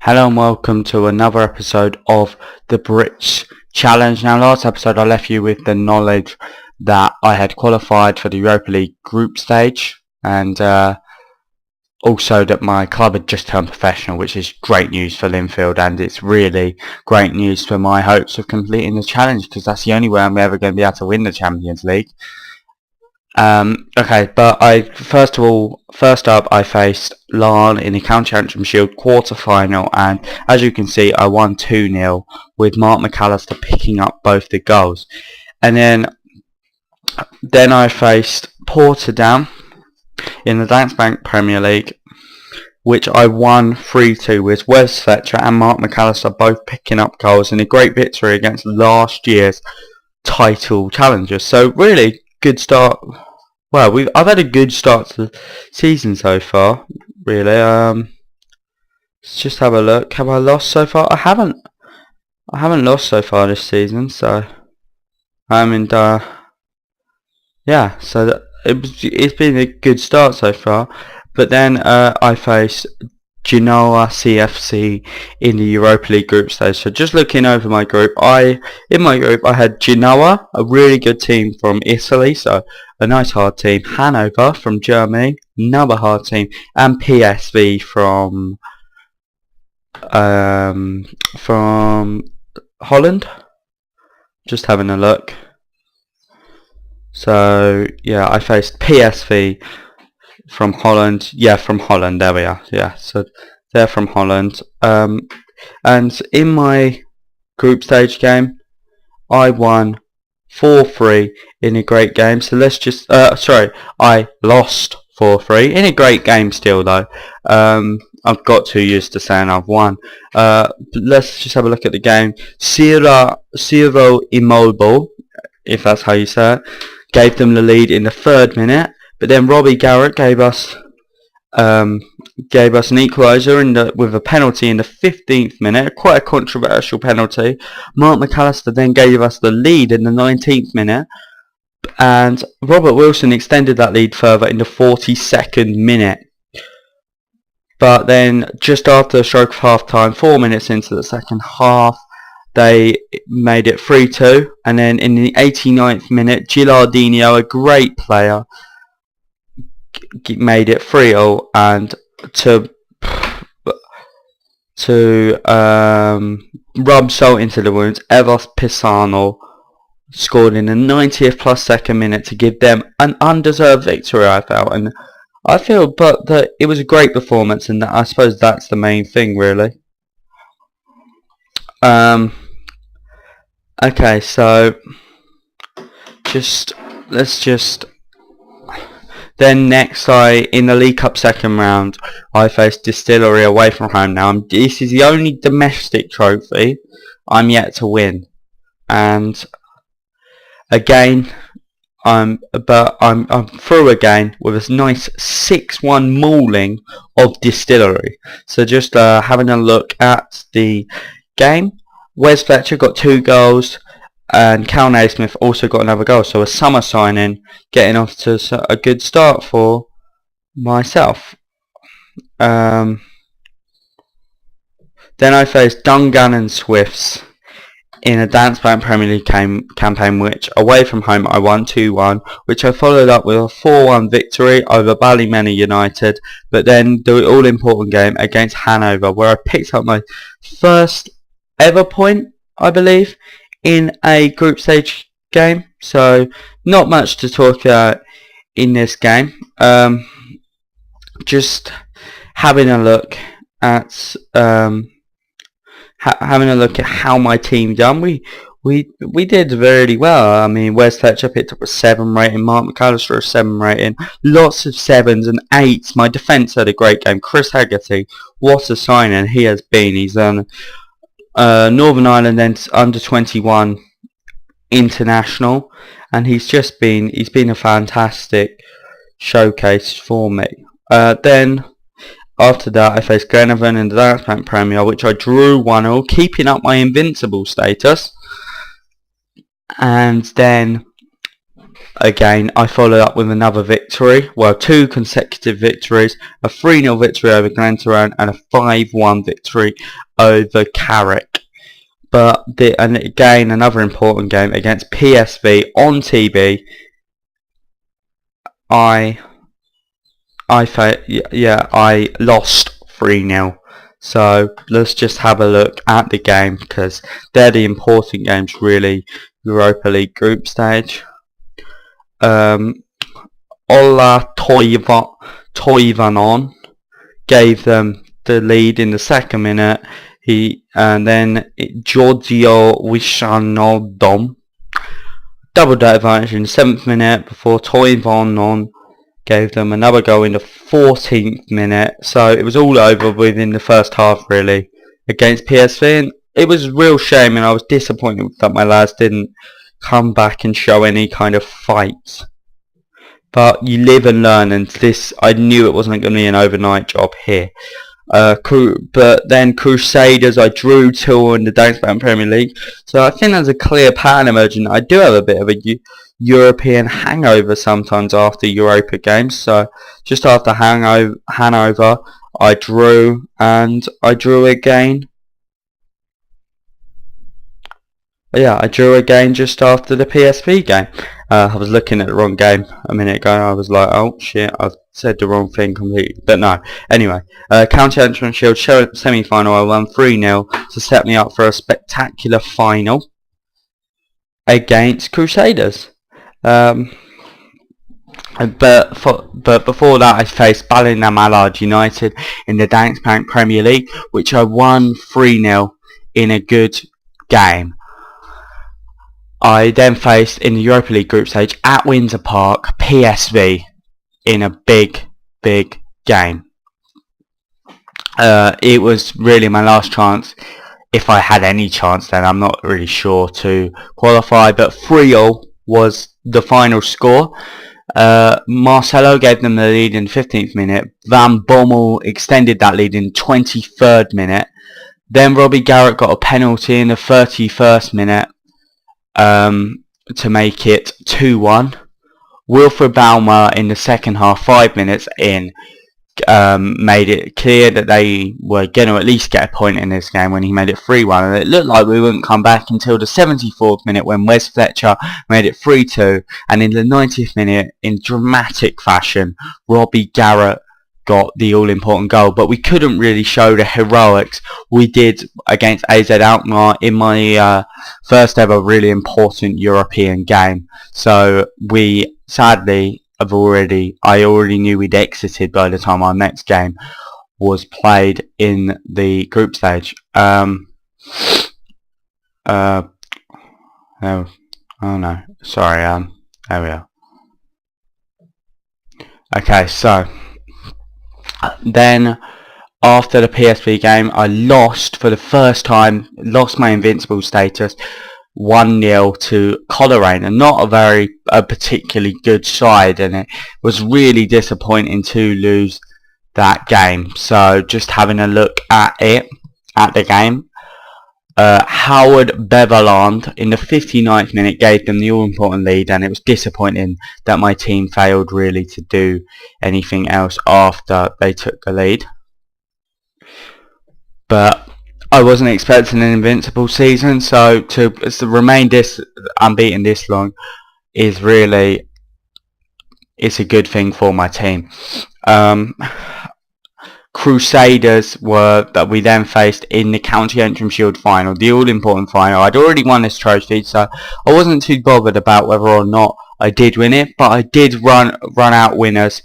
Hello and welcome to another episode of the Brits challenge. Now, last episode I left you with the knowledge that I had qualified for the Europa League group stage, and also that my club had just turned professional, which is great news for Linfield, and it's really great news for my hopes of completing the challenge, because that's the only way I'm ever going to be able to win the Champions League. Okay, but first up I faced Larne in the County Antrim Shield quarter-final, and as you can see I won 2-0 with Mark McAllister picking up both the goals. And then I faced Portadown in the Danske Bank Premier League, which I won 3-2 with Wes Fletcher and Mark McAllister both picking up goals in a great victory against last year's title challengers. So really good start. Well, I've had a good start to the season so far, really. Let's just have a look. Have I lost so far? I haven't lost so far this season, so I'm in. Yeah, so it's been a good start so far. But then I faced Genoa CFC in the Europa League group stage. So just looking over my group, in my group I had Genoa, a really good team from Italy, so a nice hard team. Hanover from Germany, another hard team, and PSV from Holland. Just having a look. So yeah, I faced PSV from Holland. Yeah, from Holland. There we are. Yeah, so they're from Holland. And in my group stage game, I won 4-3 in a great game. So let's just I lost 4-3 in a great game still though. I've got too used to saying I've won. Let's just have a look at the game. Ciro Immobile, if that's how you say it, gave them the lead in the 3rd minute. But then Robbie Garrett gave us an equaliser with a penalty in the 15th minute, quite a controversial penalty. Mark McAllister then gave us the lead in the 19th minute, and Robert Wilson extended that lead further in the 42nd minute. But then just after a stroke of half time, 4 minutes into the second half, they made it 3-2, and then in the 89th minute, Gilardino, a great player, made it 3-0, and to rub salt into the wounds, Evos Pisano scored in the 90th plus second minute to give them an undeserved victory, I felt, and I feel that it was a great performance, and I suppose that's the main thing really. Okay, so then next, in the League Cup second round, I faced Distillery away from home. Now, this is the only domestic trophy I'm yet to win, and again, I'm through again with a nice 6-1 mauling of Distillery. So just having a look at the game, Wes Fletcher got 2 goals. And Cal Naismith also got another goal, so a summer signing, getting off to a good start for myself. Then I faced Dungannon Swifts in a Danske Bank Premier League campaign, which away from home I won 2-1, which I followed up with a 4-1 victory over Ballymena United, but then the all-important game against Hanover, where I picked up my first ever point, I believe, in a group stage game. So not much to talk about in this game. Just having a look at how my team done. We did really well. I mean, Wes Fletcher picked up a 7 rating, Mark McAllister a 7 rating, lots of 7s and 8s. My defence had a great game. Chris Haggerty, what a signing he has been. He's done Northern Ireland then under 21 international, and he's been a fantastic showcase for me. Then after that I faced Glenavon in the Danske Bank Premier, which I drew 1-0, keeping up my invincible status. And then again, I followed up with another victory. Well, 2 consecutive victories. A 3-0 victory over Glentoran and a 5-1 victory over Carrick. But and again, another important game against PSV on TB. I lost 3-0. So let's just have a look at the game, because they're the important games really. Europa League group stage. Ola Toivonen gave them the lead in the 2nd minute. And then Giorgio Wishnaldum doubled that advantage in the 7th minute before Toivonen gave them another goal in the 14th minute. So it was all over within the first half really against PSV, and it was a real shame, and I was disappointed that my lads didn't come back and show any kind of fight. But you live and learn, and this, I knew it wasn't going to be an overnight job here. But then Crusaders, I drew 2 in the Danesbank Premier League, so I think there's a clear pattern emerging. I do have a bit of a European hangover sometimes after Europa games. So just after Hanover, I drew, and I drew again. Yeah, I drew again just after the PSV game. I was looking at the wrong game a minute ago. I was like, oh shit, I've said the wrong thing completely. But no. Anyway, County Entrance Shield semi-final, I won 3-0 to set me up for a spectacular final against Crusaders. But before that, I faced Ballina United in the Danesbank Premier League, which I won 3-0 in a good game. I then faced in the Europa League group stage at Windsor Park PSV in a big game. It was really my last chance, if I had any chance then, I'm not really sure, to qualify, but 3-0 was the final score. Marcelo gave them the lead in the 15th minute. Van Bommel extended that lead in the 23rd minute. Then Robbie Garrett got a penalty in the 31st minute to make it 2-1. Wilfred Baumer in the second half, 5 minutes in, made it clear that they were going to at least get a point in this game when he made it 3-1, and it looked like we wouldn't come back until the 74th minute when Wes Fletcher made it 3-2, and in the 90th minute, in dramatic fashion, Robbie Garrett got the all-important goal. But we couldn't really show the heroics we did against AZ Alkmaar in my first ever really important European game. So we sadly I already knew we'd exited by the time our next game was played in the group stage. Oh no, sorry, there we are. Okay, so then after the PSV game, I lost for the first time, lost my invincible status, 1-0 to Coleraine, and not a particularly good side, and it was really disappointing to lose that game. So just having a look at the game, Howard Beverland in the 59th minute gave them the all-important lead, and it was disappointing that my team failed really to do anything else after they took the lead. But I wasn't expecting an invincible season, so to remain unbeaten this long is really, it's a good thing for my team. Crusaders that we then faced in the County Entrance Shield final, the all-important final. I'd already won this trophy, so I wasn't too bothered about whether or not I did win it, but I did run out winners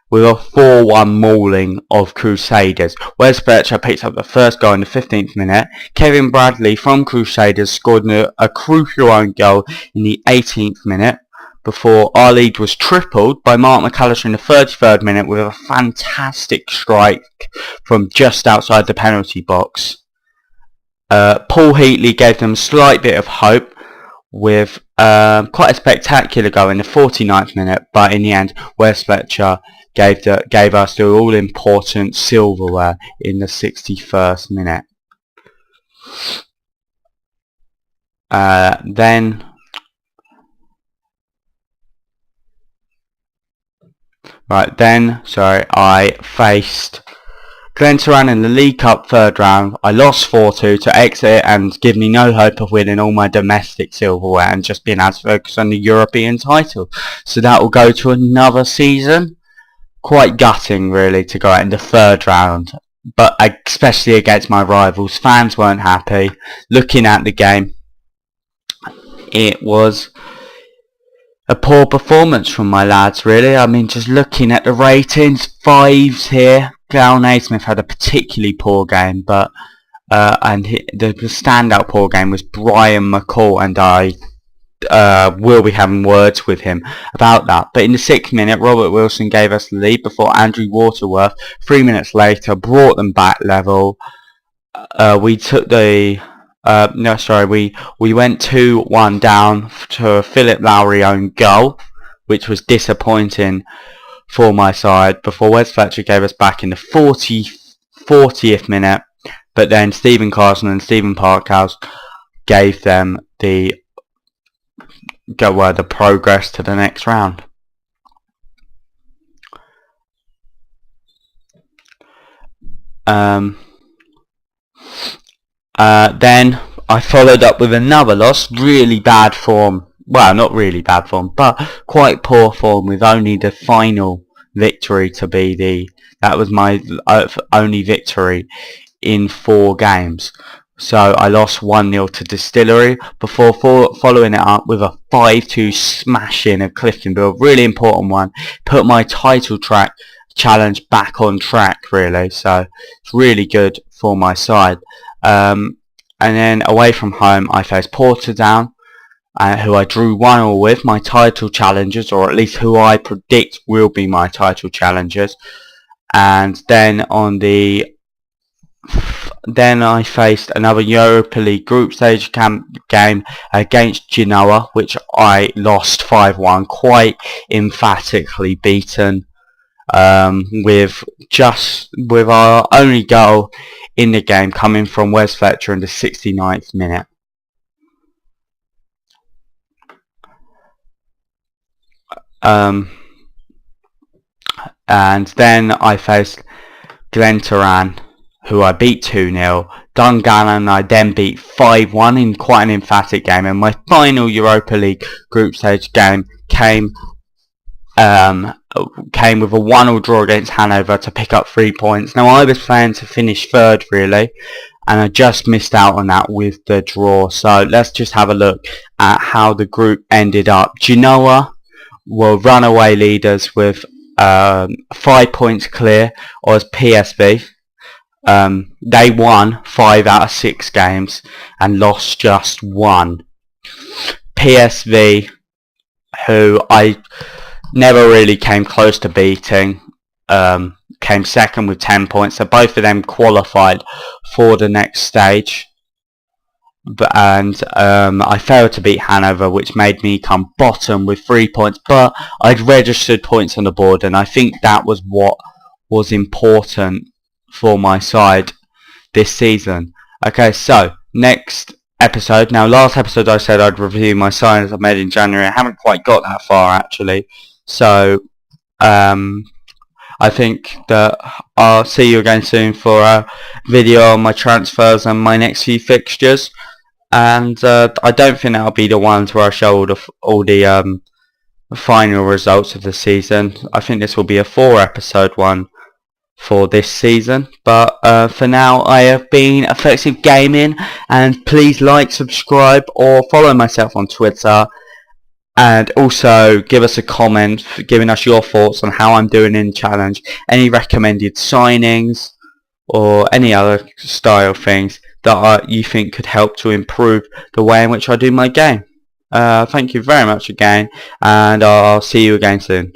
with a 4-1 mauling of Crusaders. Wes Fletcher picked up the first goal in the 15th minute. Kevin Bradley from Crusaders scored a crucial own goal in the 18th minute, before our lead was tripled by Mark McAllister in the 33rd minute with a fantastic strike from just outside the penalty box. Paul Heatley gave them a slight bit of hope with quite a spectacular goal in the 49th minute, but in the end Wes Fletcher gave us the all-important silverware in the 61st minute. Then Right then, sorry, I faced Glentoran in the League Cup third round. I lost 4-2 to exit and give me no hope of winning all my domestic silverware and just being able to focus on the European title. So that will go to another season. Quite gutting really to go out in the third round, but especially against my rivals. Fans weren't happy. Looking at the game, it was a poor performance from my lads really. I mean, just looking at the ratings, 5s here. Glenn Naismith had a particularly poor game, but the standout poor game was Brian McCall, and I will be having words with him about that. But in the 6th minute, Robert Wilson gave us the lead before Andrew Waterworth 3 minutes later brought them back level. We took the we went 2-1 down to a Philip Lowry own goal, which was disappointing for my side, before Wes Fletcher gave us back in the 40th minute, but then Stephen Carson and Stephen Parkhouse gave them the progress to the next round. Then I followed up with another loss, really bad form. Well, not really bad form, but quite poor form, with only the final victory to be that was my only victory in 4 games. So I lost 1-0 to Distillery before following it up with a 5-2 smashing of Cliftonville. Really important one. Put my title track challenge back on track really. So it's really good for my side. And then away from home I faced Portadown, who I drew 1-1 with, my title challengers, or at least who I predict will be my title challengers. And then then I faced another Europa League group stage game against Genoa, which I lost 5-1, quite emphatically beaten, with our only goal in the game coming from Wes Fletcher in the 69th minute. And then I faced Glentoran, who I beat 2-0. Dungannon I then beat 5-1 in quite an emphatic game, and my final Europa League group stage game came with a 1-1 draw against Hanover to pick up 3 points. Now I was planning to finish third really, and I just missed out on that with the draw. So let's just have a look at how the group ended up. Genoa were runaway leaders with 5 points clear, or as PSV. They won 5 out of 6 games and lost just 1. PSV, who I never really came close to beating, came second with 10 points. So both of them qualified for the next stage. And I failed to beat Hanover, which made me come bottom with 3 points. But I'd registered points on the board, and I think that was what was important for my side this season. Okay, so next episode. Now, last episode I said I'd review my signings I made in January. I haven't quite got that far actually. So I think that I'll see you again soon for a video on my transfers and my next few fixtures. And I don't think that'll be the ones where I show all the final results of the season. I think this will be a 4-episode one for this season. But for now, I have been FXivGaming, and please like, subscribe, or follow myself on Twitter. And also give us a comment giving us your thoughts on how I'm doing in challenge, any recommended signings, or any other style things that you think could help to improve the way in which I do my game. Thank you very much again, and I'll see you again soon.